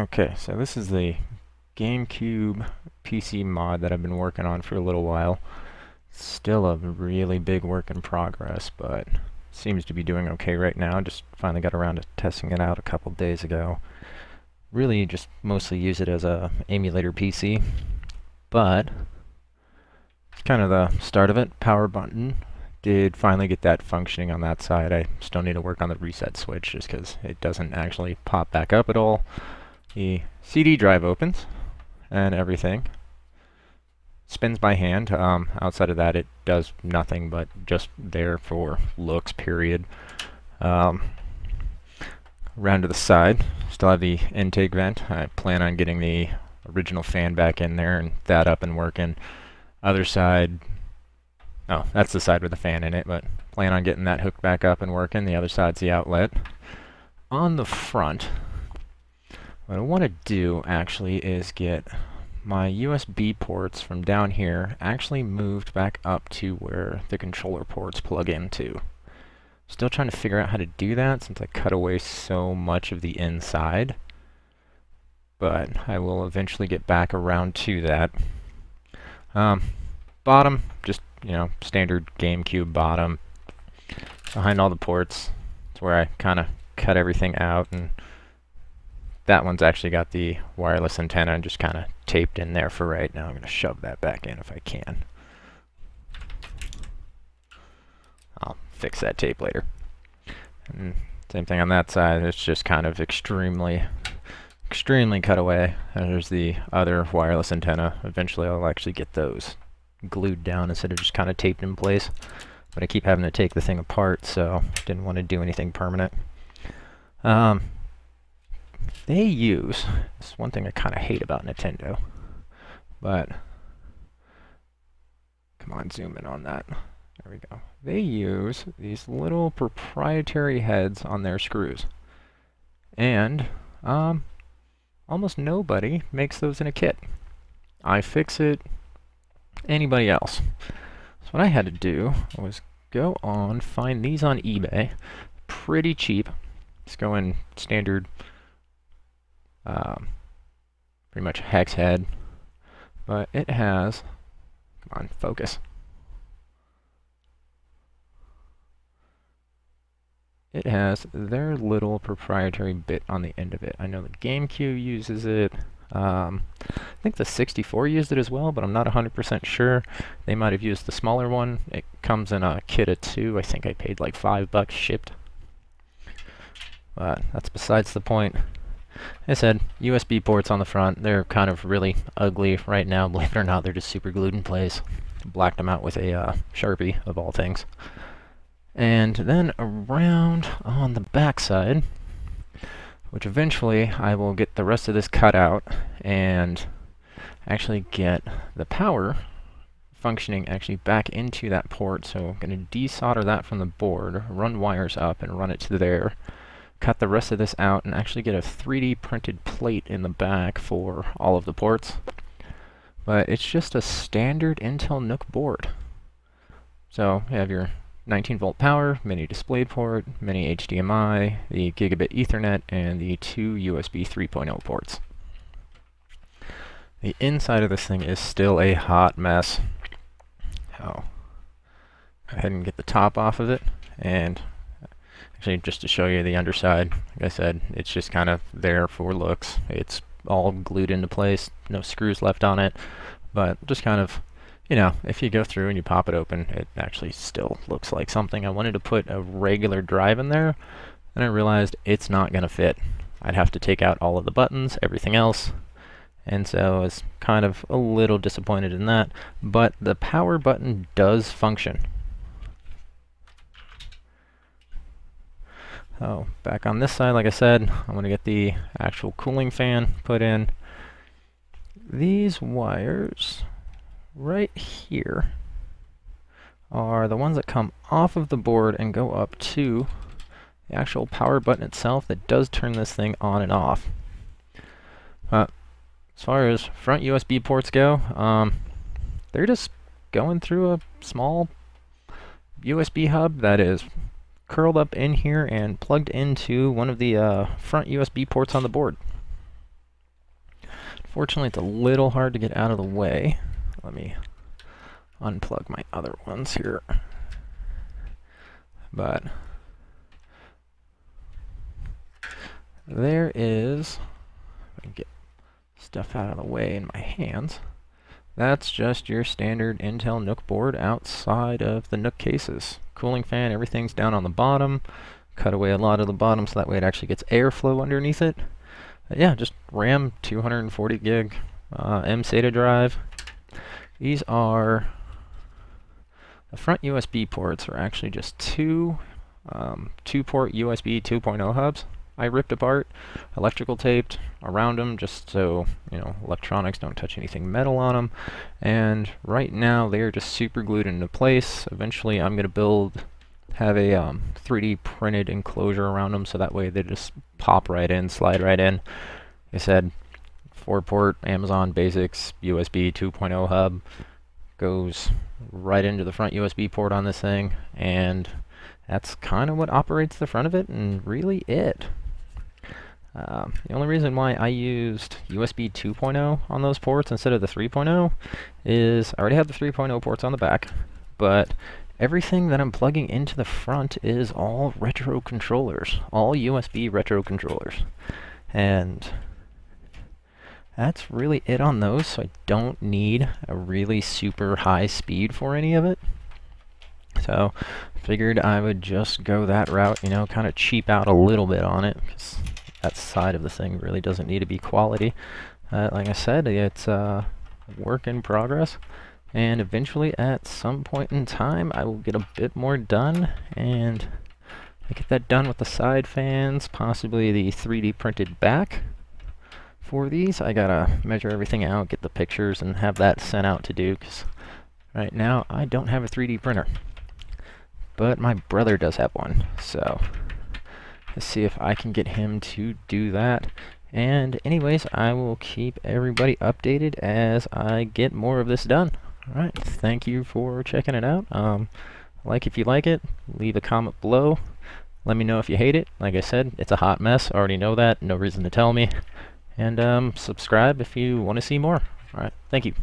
Okay, so this is the Gamecube PC mod that I've been working on for a little while. Still a really big work in progress, but seems to be doing okay right now. Just finally got around to testing it out a couple days ago. Really just mostly use it as a emulator PC, but it's kind of the start of it. Power button. Did finally get that functioning on that side. I still need to work on the reset switch just because it doesn't actually pop back up at all. The CD drive opens and everything spins by hand. Outside of that, it does nothing but just there for looks, period. Around to the side, still have the intake vent. I plan on getting the original fan back in there and that up and working. Other side, oh, that's the side with the fan in it, but plan on getting that hooked back up and working. The other side's the outlet. On the front, what I want to do actually is get my USB ports from down here actually moved back up to where the controller ports plug into. Still trying to figure out how to do that since I cut away so much of the inside, but I will eventually get back around to that. Bottom, just, standard GameCube bottom. Behind all the ports, it's where I kind of cut everything out, and that one's actually got the wireless antenna and just kind of taped in there for right now. I'm going to shove that back in if I can. I'll fix that tape later. And same thing on that side. It's just kind of extremely cut away. There's the other wireless antenna. Eventually I'll actually get those glued down instead of just kind of taped in place. But I keep having to take the thing apart, so didn't want to do anything permanent. They use, this is one thing I kind of hate about Nintendo, but come on, zoom in on that. There we go. They use these little proprietary heads on their screws, and almost nobody makes those in a kit. iFixit, anybody else. So what I had to do was go on, find these on eBay, pretty cheap. Just go in standard, pretty much hex head, but it has, come on, focus. It has their little proprietary bit on the end of it. I know the GameCube uses it. I think the 64 used it as well, but I'm not 100% sure. They might have used the smaller one. It comes in a kit of 2. I think I paid like $5 shipped. But that's besides the point. I said, USB ports on the front. They're kind of really ugly right now. Believe it or not, they're just super glued in place. Blacked them out with a Sharpie, of all things. And then around on the back side, which eventually I will get the rest of this cut out and actually get the power functioning actually back into that port. So I'm going to desolder that from the board, run wires up and run it to there. Cut the rest of this out and actually get a 3D printed plate in the back for all of the ports. But it's just a standard Intel NUC board. So you have your 19-volt power, mini DisplayPort, mini HDMI, the gigabit Ethernet, and the 2 USB 3.0 ports. The inside of this thing is still a hot mess. Oh, go ahead and get the top off of it, and actually, just to show you the underside, like I said, it's just kind of there for looks. It's all glued into place, no screws left on it, but just kind of, if you go through and you pop it open, it actually still looks like something. I wanted to put a regular drive in there, and I realized it's not going to fit. I'd have to take out all of the buttons, everything else, and so I was kind of a little disappointed in that, but the power button does function. Oh, back on this side, like I said, I'm going to get the actual cooling fan put in. These wires right here are the ones that come off of the board and go up to the actual power button itself that does turn this thing on and off. As far as front USB ports go, they're just going through a small USB hub that is curled up in here and plugged into one of the front USB ports on the board. Fortunately, it's a little hard to get out of the way. Let me unplug my other ones here. But there is, if I can get stuff out of the way in my hands, that's just your standard Intel NUC board outside of the NUC cases. Cooling fan, everything's down on the bottom. Cut away a lot of the bottom so that way it actually gets airflow underneath it. But yeah, just RAM 240 gig SATA drive. These are, the front USB ports are actually just two 2-port USB 2.0 hubs. I ripped apart, electrical taped around them just so, you know, electronics don't touch anything metal on them. And right now they are just super glued into place. Eventually I'm going to have a 3D printed enclosure around them so that way they just pop right in, slide right in. Like I said, 4-port Amazon Basics USB 2.0 hub goes right into the front USB port on this thing, and that's kind of what operates the front of it, and really it. The only reason why I used USB 2.0 on those ports instead of the 3.0 is I already have the 3.0 ports on the back, but everything that I'm plugging into the front is all retro controllers, all USB retro controllers. And that's really it on those, so I don't need a really super high speed for any of it. So figured I would just go that route, you know, kind of cheap out a little bit on it, because that side of the thing really doesn't need to be quality. Like I said, it's a work in progress, and eventually at some point in time I will get a bit more done, and I get that done with the side fans, possibly the 3D printed back. For these, I gotta measure everything out, get the pictures, and have that sent out to do, because right now I don't have a 3D printer. But my brother does have one, so let's see if I can get him to do that. And anyways, I will keep everybody updated as I get more of this done. Alright, thank you for checking it out. Like if you like it, leave a comment below. Let me know if you hate it. Like I said, it's a hot mess. I already know that. No reason to tell me. And subscribe if you want to see more. Alright, thank you.